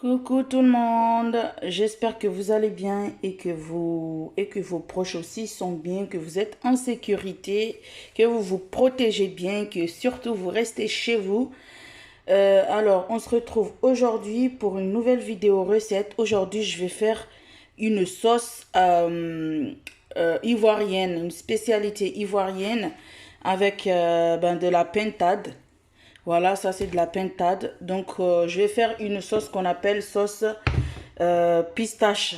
Coucou tout le monde, j'espère que vous allez bien et que vos proches aussi sont bien, que vous êtes en sécurité, que vous vous protégez bien, que surtout vous restez chez vous. Alors, on se retrouve aujourd'hui pour une nouvelle vidéo recette. Aujourd'hui, je vais faire une sauce ivoirienne, une spécialité ivoirienne avec de la pintade. Voilà, ça c'est de la pintade. Donc, je vais faire une sauce qu'on appelle sauce pistache.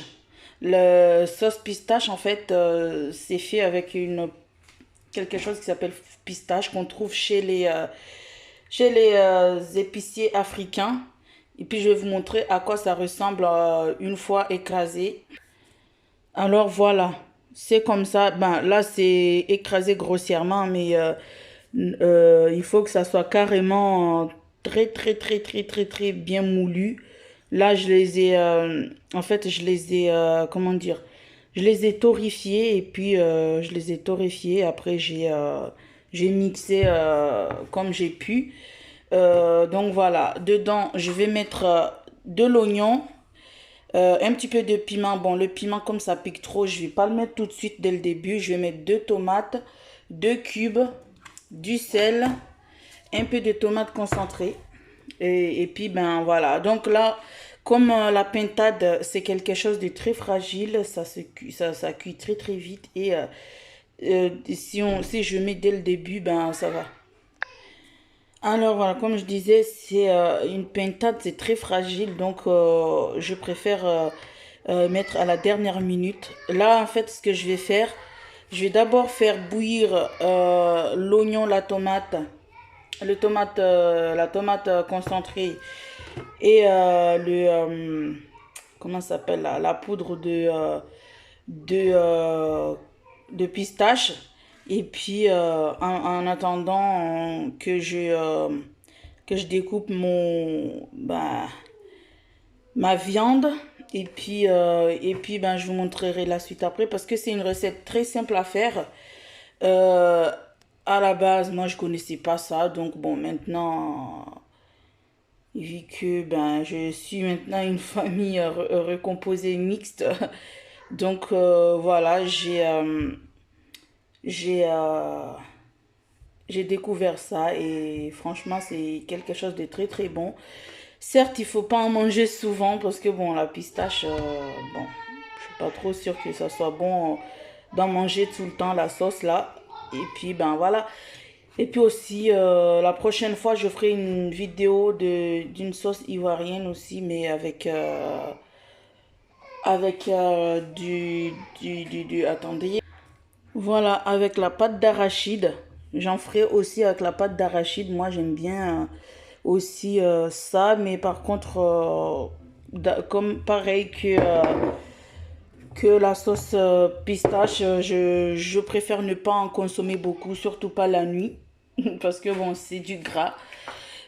Le sauce pistache, en fait, c'est fait avec quelque chose qui s'appelle pistache qu'on trouve chez les épiciers africains. Et puis, je vais vous montrer à quoi ça ressemble une fois écrasé. Alors, voilà. C'est comme ça. Ben, là, c'est écrasé grossièrement, mais il faut que ça soit carrément très, très, très, très, très, très bien moulu. Là, en fait, je les ai, comment dire, je les ai torréfiés et puis je les ai torréfiés. Après, j'ai mixé comme j'ai pu. Donc voilà, dedans, je vais mettre de l'oignon, un petit peu de piment. Bon, le piment, comme ça pique trop, je vais pas le mettre tout de suite dès le début. Je vais mettre deux tomates, deux cubes, du sel, un peu de tomate concentrée. Et puis, ben voilà. Donc là, comme la pintade, c'est quelque chose de très fragile, ça cuit très très vite. Et si je mets dès le début, ben ça va. Alors voilà, comme je disais, c'est une pintade, c'est très fragile, donc je préfère mettre à la dernière minute. Là, en fait, ce que je vais faire, je vais d'abord faire bouillir l'oignon, la tomate concentrée et comment ça s'appelle la poudre de, euh, de pistache. Et puis, en attendant que je découpe ma viande. Et puis ben, je vous montrerai la suite après parce que c'est une recette très simple à faire. Euh, à la base, moi, je connaissais pas ça. Donc, bon, maintenant, vu que ben, je suis maintenant une famille recomposée mixte, donc voilà, j'ai j'ai découvert ça et franchement, c'est quelque chose de très très bon. Certes, il faut pas en manger souvent parce que bon, la pistache, bon, je suis pas trop sûre que ça soit bon d'en manger tout le temps la sauce là. Et puis ben voilà. Et puis aussi, la prochaine fois, je ferai une vidéo d'une sauce ivoirienne aussi, mais avec attendez. Voilà, avec la pâte d'arachide. J'en ferai aussi avec la pâte d'arachide. Moi, j'aime bien aussi ça, mais par contre, comme pareil que la sauce pistache, je préfère ne pas en consommer beaucoup, surtout pas la nuit, parce que bon, c'est du gras.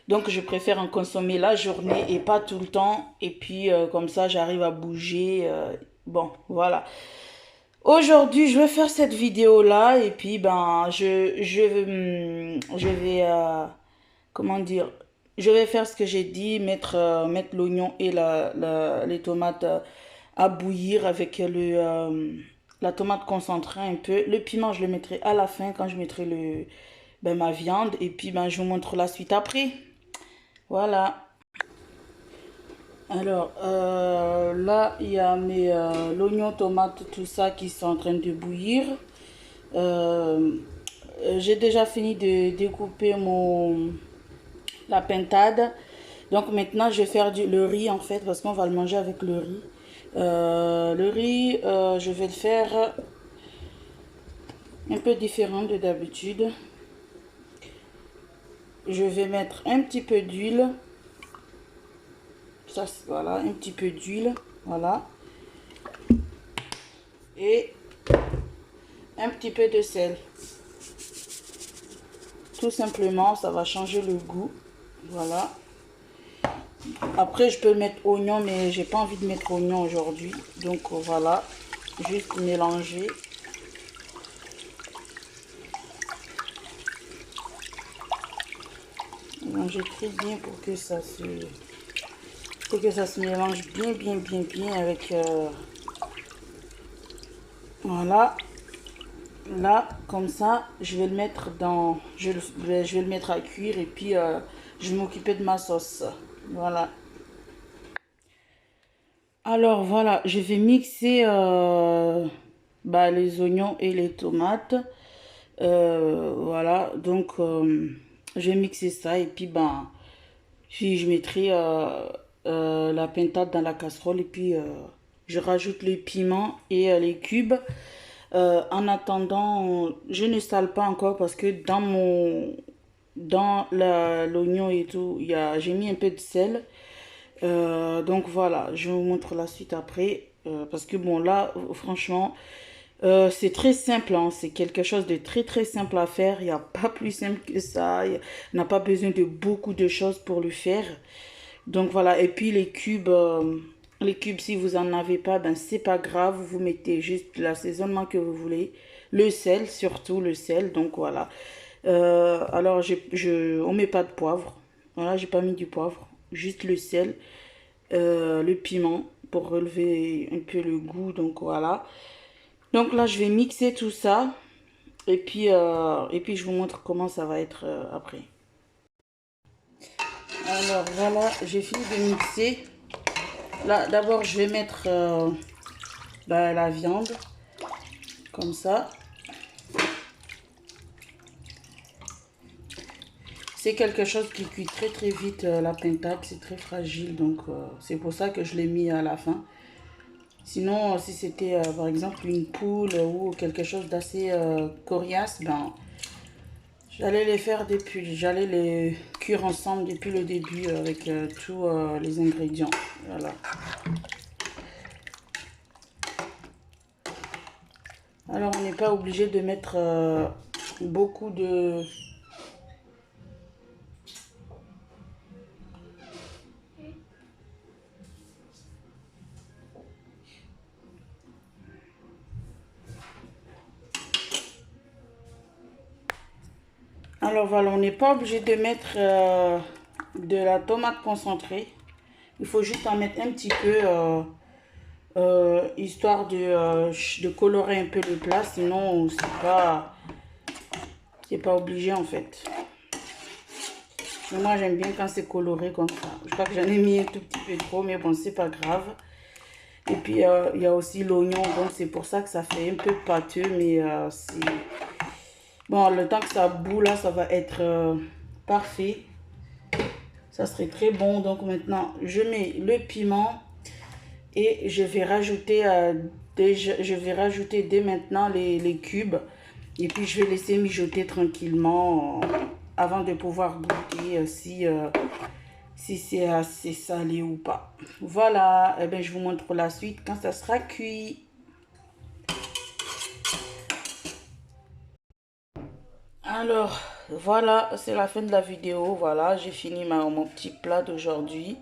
Donc, je préfère en consommer la journée et pas tout le temps. Et puis, comme ça, j'arrive à bouger. Bon, voilà. Aujourd'hui, je vais faire cette vidéo-là et puis, ben, je vais, comment dire, je vais faire ce que j'ai dit, mettre l'oignon et les tomates à bouillir avec la tomate concentrée un peu. Le piment, je le mettrai à la fin quand je mettrai ma viande. Et puis, ben, je vous montre la suite après. Voilà. Alors, là, il y a l'oignon, tomate, tout ça qui sont en train de bouillir. Euh, j'ai déjà fini de découper la pintade. Donc maintenant, je vais faire le riz en fait, parce qu'on va le manger avec le riz. Le riz, je vais le faire un peu différent de d'habitude. Je vais mettre un petit peu d'huile. Ça, voilà, un petit peu d'huile. Voilà. Et un petit peu de sel. Tout simplement, ça va changer le goût. Voilà. Après, je peux mettre oignon, mais j'ai pas envie de mettre oignon aujourd'hui. Donc voilà, juste mélanger. Mélanger très bien pour que ça se faut que ça se mélange bien avec... voilà. Là, comme ça, je vais le mettre dans... je vais le mettre à cuire et puis je vais m'occuper de ma sauce. Voilà. Alors voilà, je vais mixer les oignons et les tomates. Voilà, donc je vais mixer ça et puis puis je mettrai la pintade dans la casserole et puis je rajoute les piments et les cubes. En attendant, je ne sale pas encore parce que dans l'oignon et tout, j'ai mis un peu de sel. Donc voilà, je vous montre la suite après. Parce que bon là, franchement, c'est très simple, hein. C'est quelque chose de très simple à faire. Il n'y a pas plus simple que ça. On n'a pas besoin de beaucoup de choses pour le faire. Donc voilà, et puis les cubes si vous en avez pas, ben c'est pas grave. Vous mettez juste l'assaisonnement que vous voulez. Le sel, surtout le sel. Donc voilà. Alors on met pas de poivre. Voilà, j'ai pas mis du poivre. Juste le sel, le piment pour relever un peu le goût. Donc voilà. Donc là, je vais mixer tout ça. Et puis je vous montre comment ça va être après. Alors voilà, j'ai fini de mixer. Là, d'abord, je vais mettre la viande. Comme ça. C'est quelque chose qui cuit très vite, la pintade. C'est très fragile. Donc, c'est pour ça que je l'ai mis à la fin. Sinon, si c'était par exemple une poule ou quelque chose d'assez coriace, ben, j'allais les cuire ensemble depuis le début avec tous les ingrédients. Voilà. Alors, on n'est pas obligé de mettre beaucoup de... Alors voilà, on n'est pas obligé de mettre de la tomate concentrée. Il faut juste en mettre un petit peu, histoire de colorer un peu le plat. Sinon, c'est pas obligé en fait. Mais moi, j'aime bien quand c'est coloré comme ça. Je crois que j'en ai mis un tout petit peu trop, mais bon, c'est pas grave. Et puis, il y a aussi l'oignon, donc c'est pour ça que ça fait un peu pâteux, mais c'est... Bon, le temps que ça bout, là, ça va être parfait. Ça serait très bon. Donc maintenant, je mets le piment et je vais rajouter, dès maintenant les cubes. Et puis, je vais laisser mijoter tranquillement avant de pouvoir goûter si c'est assez salé ou pas. Voilà, eh bien, je vous montre la suite quand ça sera cuit. Alors, voilà, c'est la fin de la vidéo. Voilà, j'ai fini mon petit plat d'aujourd'hui.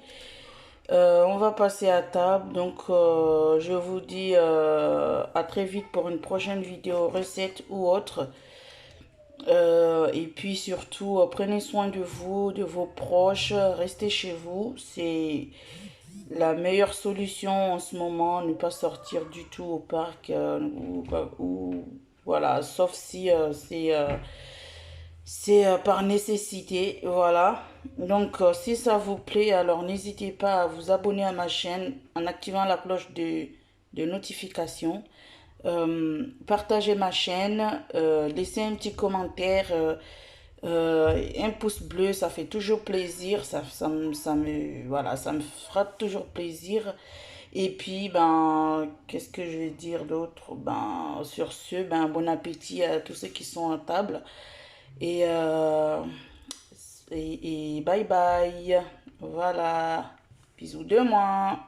On va passer à table. Donc, je vous dis à très vite pour une prochaine vidéo, recette ou autre. Et puis surtout, prenez soin de vous, de vos proches. Restez chez vous. C'est la meilleure solution en ce moment. Ne pas sortir du tout au parc ou voilà, sauf si c'est par nécessité, voilà. Donc, si ça vous plaît, alors n'hésitez pas à vous abonner à ma chaîne en activant la cloche de notification. Partagez ma chaîne, laissez un petit commentaire, un pouce bleu, ça fait toujours plaisir, voilà, ça me fera toujours plaisir. Et puis, ben, qu'est-ce que je vais dire d'autre? Ben, sur ce, ben, bon appétit à tous ceux qui sont à table. Et, et bye bye. Voilà. Bisous de moi.